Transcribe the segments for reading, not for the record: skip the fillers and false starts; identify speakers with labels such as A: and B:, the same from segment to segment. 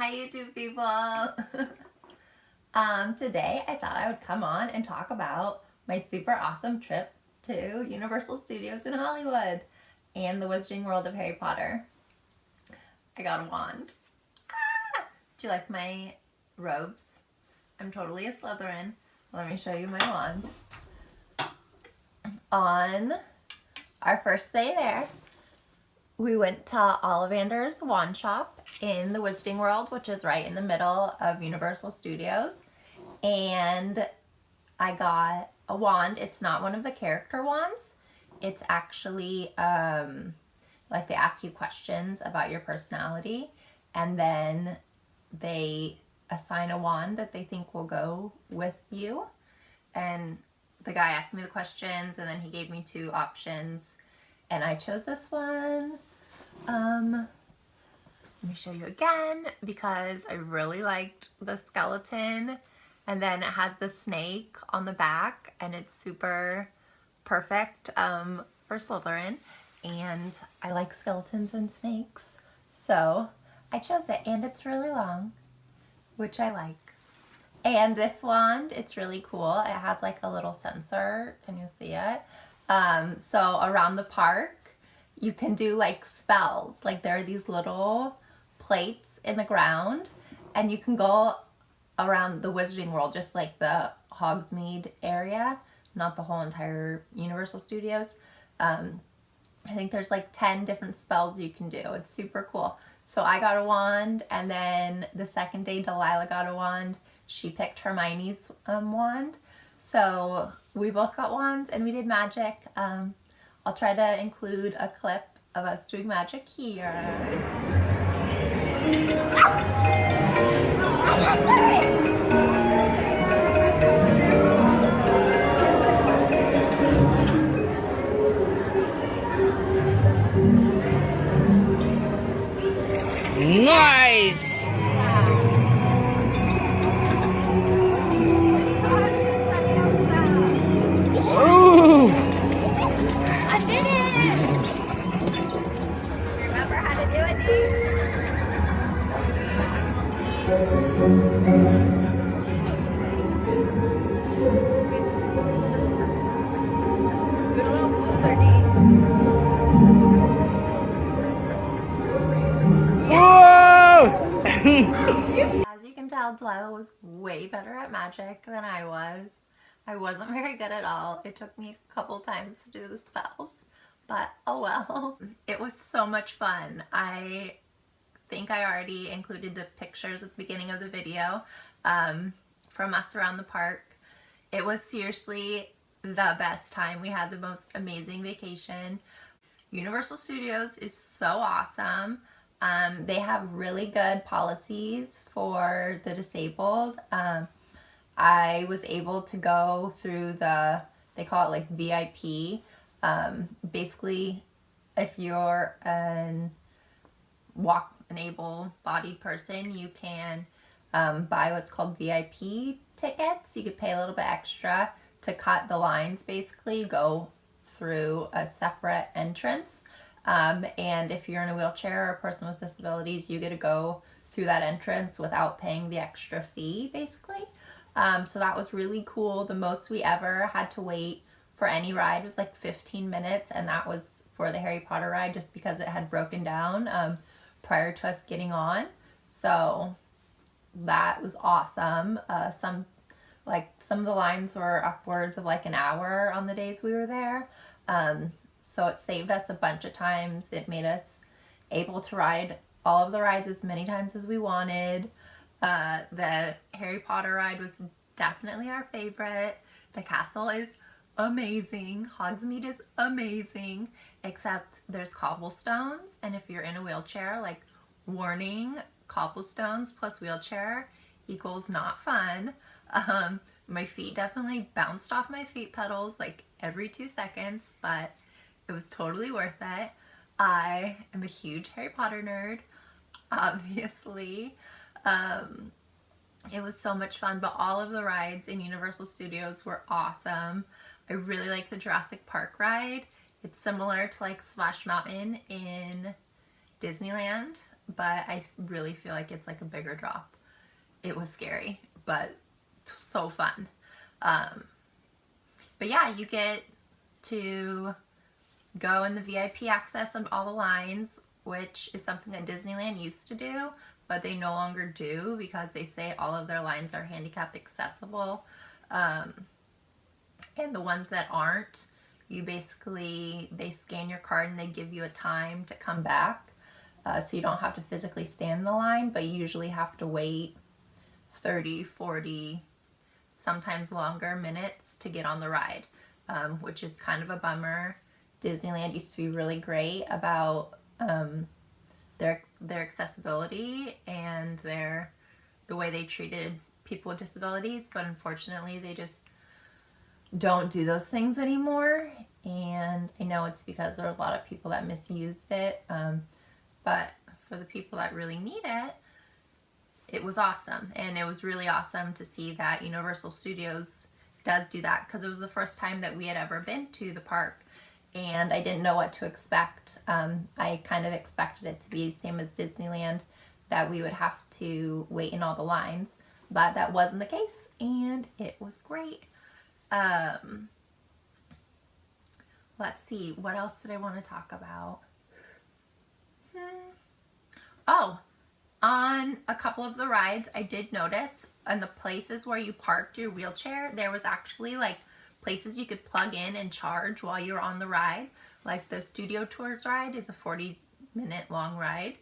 A: Hi YouTube people! Today I thought I would come on and talk about my super awesome trip to Universal Studios in Hollywood and the Wizarding World of Harry Potter. I got a wand. Ah! Do you like my robes? I'm totally a Slytherin. Let me show you my wand. On our first day there, we went to Ollivander's Wand Shop in the Wizarding World, which is right in the middle of Universal Studios. And I got a wand. It's not one of the character wands. It's actually like they ask you questions about your personality, and then they assign a wand that they think will go with you. And the guy asked me the questions, and then he gave me two options, and I chose this one. Let me show you again because I really liked the skeleton, and then it has the snake on the back, and it's super perfect for Slytherin, and I like skeletons and snakes, so I chose it, and it's really long, which I like. And this wand, it's really cool. It has like a little sensor. Can you see it? So around the park, you can do like spells. Like there are these little plates in the ground, and you can go around the Wizarding World, just like the Hogsmeade area, not the whole entire Universal Studios. I think there's like 10 different spells you can do. It's super cool. So I got a wand, and then the second day Delilah got a wand. She picked Hermione's wand. So we both got wands and we did magic. I'll try to include a clip of us doing magic here.
B: Nice! Ooh!
A: I did it! Remember how to do it, Dee? Do it a little cooler, Dee.
B: Whoa!
A: As you can tell, Delilah was way better at magic than I was. I wasn't very good at all. It took me a couple times to do the spells, but oh well. It was so much fun. I think I already included the pictures at the beginning of the video from us around the park. It was seriously the best time. We had the most amazing vacation. Universal Studios is so awesome. They have really good policies for the disabled. I was able to go through they call it like VIP. Basically, if you're an able-bodied person, you can buy what's called VIP tickets. You could pay a little bit extra to cut the lines, basically, go through a separate entrance. And if you're in a wheelchair or a person with disabilities, you get to go through that entrance without paying the extra fee, basically. So that was really cool. The most we ever had to wait for any ride was like 15 minutes, and that was for the Harry Potter ride, just because it had broken down prior to us getting on. So that was awesome. Some of the lines were upwards of like an hour on the days we were there. So it saved us a bunch of times. It made us able to ride all of the rides as many times as we wanted. The Harry Potter ride was definitely our favorite. The castle is amazing. Hogsmeade is amazing, except there's cobblestones, and if you're in a wheelchair, like, warning, cobblestones plus wheelchair equals not fun. My feet definitely bounced off my feet pedals like every 2 seconds, but it was totally worth it. I am a huge Harry Potter nerd, obviously. It was so much fun, but all of the rides in Universal Studios were awesome. I really like the Jurassic Park ride. It's similar to like Splash Mountain in Disneyland, but I really feel like it's like a bigger drop. It was scary, but so fun. But yeah, you get to go in the VIP access on all the lines, which is something that Disneyland used to do, but they no longer do because they say all of their lines are handicap accessible. And the ones that aren't, they scan your card and they give you a time to come back. So you don't have to physically stand in the line, but you usually have to wait 30, 40, sometimes longer minutes to get on the ride, which is kind of a bummer. Disneyland used to be really great about their accessibility and the way they treated people with disabilities, but unfortunately they just don't do those things anymore. And I know it's because there are a lot of people that misused it, but for the people that really need it, it was awesome. And it was really awesome to see that Universal Studios does do that, because it was the first time that we had ever been to the park and I didn't know what to expect. I kind of expected it to be the same as Disneyland, that we would have to wait in all the lines, but that wasn't the case and it was great. Let's see, what else did I want to talk about? Oh, on a couple of the rides, I did notice in the places where you parked your wheelchair, there was actually like places you could plug in and charge while you're on the ride. Like the Studio Tours ride is a 40-minute long ride.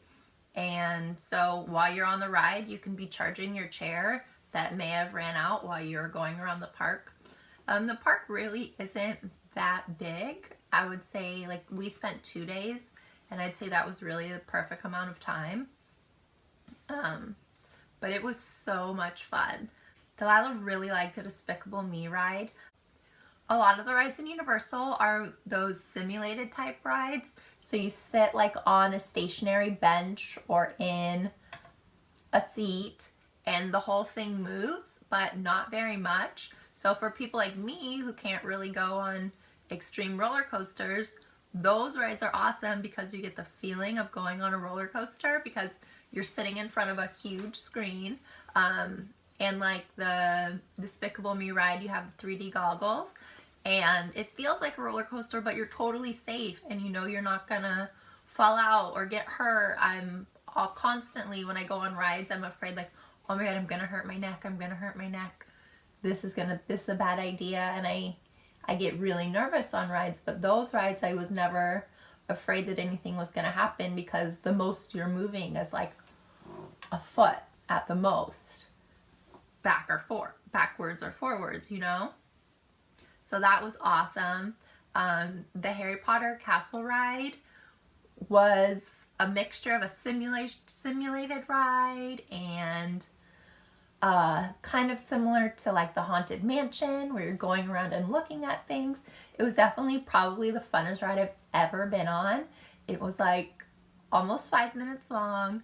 A: And so while you're on the ride, you can be charging your chair that may have ran out while you're going around the park. The park really isn't that big. I would say, like, we spent 2 days, and I'd say that was really the perfect amount of time. But it was so much fun. Delilah really liked the Despicable Me ride. A lot of the rides in Universal are those simulated type rides. So you sit like on a stationary bench or in a seat and the whole thing moves, but not very much. So for people like me who can't really go on extreme roller coasters, those rides are awesome because you get the feeling of going on a roller coaster because you're sitting in front of a huge screen. And like the Despicable Me ride, you have 3D goggles and it feels like a roller coaster, but you're totally safe and you know you're not gonna fall out or get hurt. I'm constantly, when I go on rides, I'm afraid like, oh my God, I'm gonna hurt my neck, I'm gonna hurt my neck. This is a bad idea, and I get really nervous on rides, but those rides I was never afraid that anything was gonna happen because the most you're moving is like a foot at the most, backwards or forwards, you know? So that was awesome. The Harry Potter Castle ride was a mixture of a simulated ride and kind of similar to like the Haunted Mansion where you're going around and looking at things. It was definitely probably the funnest ride I've ever been on. It was like almost 5 minutes long.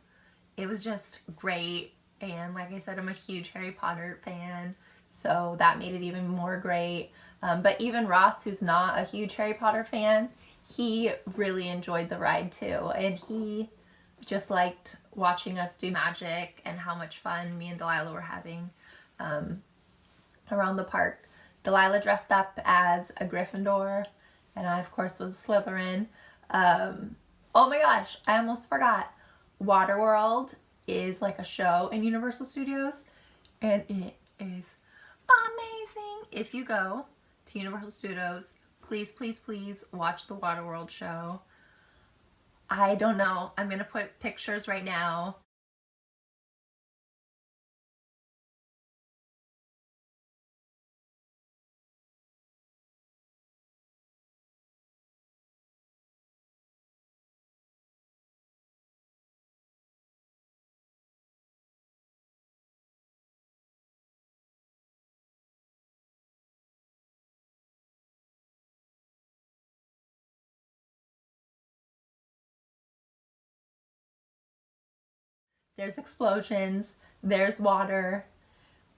A: It was just great. And like I said, I'm a huge Harry Potter fan, so that made it even more great. But even Ross, who's not a huge Harry Potter fan, he really enjoyed the ride too. And he just liked watching us do magic and how much fun me and Delilah were having around the park. Delilah dressed up as a Gryffindor, and I, of course, was Slytherin. Oh my gosh, I almost forgot. Waterworld is like a show in Universal Studios, and it is amazing. If you go to Universal Studios, please, please, please watch the Waterworld show. I don't know. I'm going to put pictures right now. There's explosions, there's water.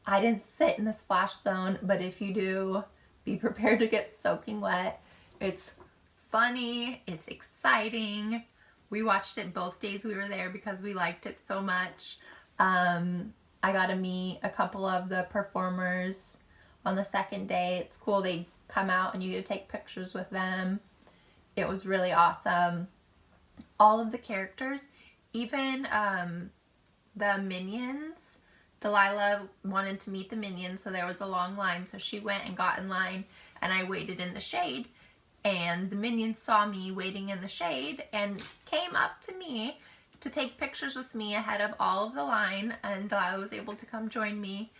A: I didn't sit in the splash zone, but if you do, be prepared to get soaking wet. It's funny, it's exciting, We watched it both days we were there because we liked it so much. I got to meet a couple of the performers on the second day. It's cool. They come out and you get to take pictures with them. It was really awesome. All of the characters, even the Minions, Delilah wanted to meet the Minions, so there was a long line, so she went and got in line, and I waited in the shade, and the Minions saw me waiting in the shade and came up to me to take pictures with me ahead of all of the line, and Delilah was able to come join me.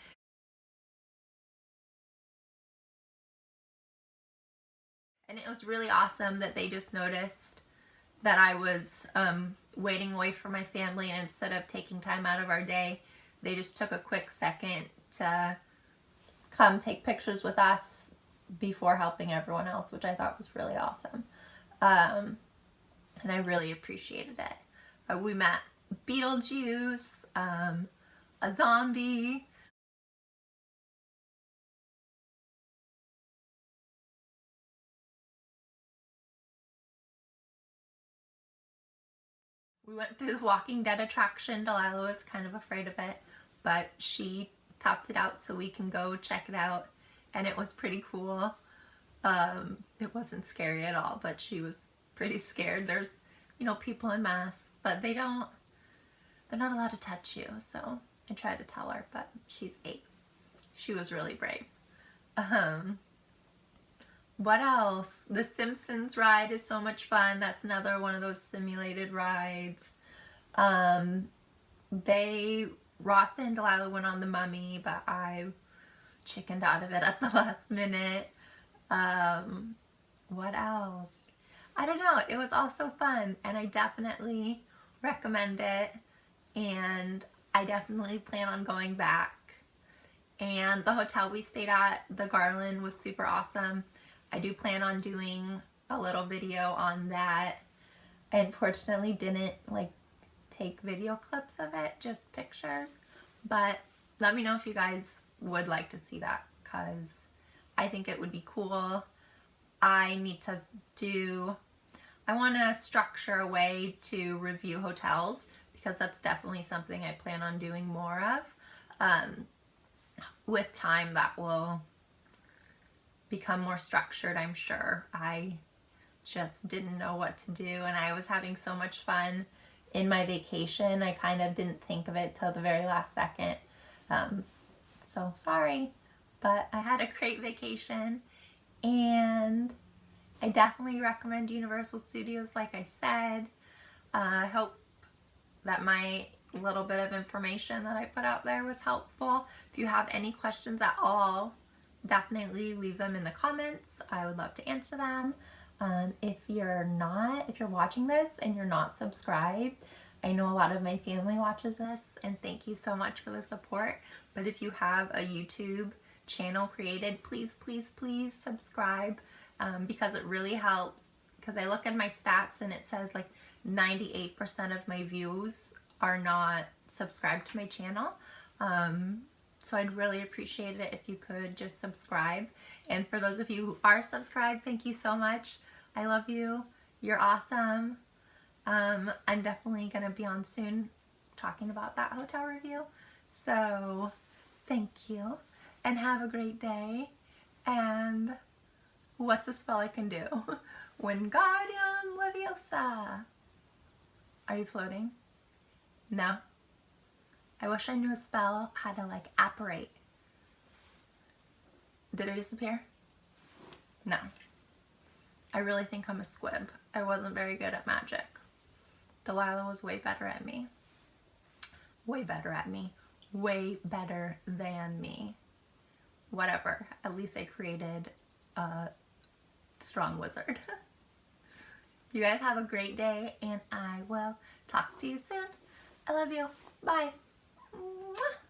A: And it was really awesome that they just noticed that I was waiting away from my family, and instead of taking time out of our day, they just took a quick second to come take pictures with us before helping everyone else, which I thought was really awesome. And I really appreciated it. We met Beetlejuice, a zombie. We went through the Walking Dead attraction. Delilah was kind of afraid of it, but she topped it out so we can go check it out, and it was pretty cool. It wasn't scary at all, but she was pretty scared. There's, you know, people in masks, but they're not allowed to touch you, so I tried to tell her, but she's 8. She was really brave. What else? The Simpsons ride is so much fun. That's another one of those simulated rides. Ross and Delilah went on the Mummy, but I chickened out of it at the last minute. What else? I don't know. It was also fun, and I definitely recommend it, and I definitely plan on going back. And the hotel we stayed at, the Garland, was super awesome. I do plan on doing a little video on that. I unfortunately didn't take video clips of it, just pictures. But let me know if you guys would like to see that, because I think it would be cool. I want to structure a way to review hotels, because that's definitely something I plan on doing more of. With time, that will become more structured, I'm sure. I just didn't know what to do, and I was having so much fun in my vacation. I kind of didn't think of it till the very last second. So sorry, but I had a great vacation, and I definitely recommend Universal Studios, like I said. I hope that my little bit of information that I put out there was helpful. If you have any questions at all, definitely leave them in the comments. I would love to answer them. If you're watching this and you're not subscribed, I know a lot of my family watches this, and thank you so much for the support. But if you have a YouTube channel created, please, please, please subscribe, because it really helps. Because I look at my stats and it says 98% of my views are not subscribed to my channel. So I'd really appreciate it if you could just subscribe. And for those of you who are subscribed, thank you so much. I love you. You're awesome. I'm definitely going to be on soon talking about that hotel review. So thank you, and have a great day. And what's a spell I can do? Wingardium Leviosa. Are you floating? No? I wish I knew a spell how to apparate. Did it disappear? No. I really think I'm a squib. I wasn't very good at magic. Delilah was way better at me. Way better at me. Way better than me. Whatever. At least I created a strong wizard. You guys have a great day, and I will talk to you soon. I love you. Bye. Mwah.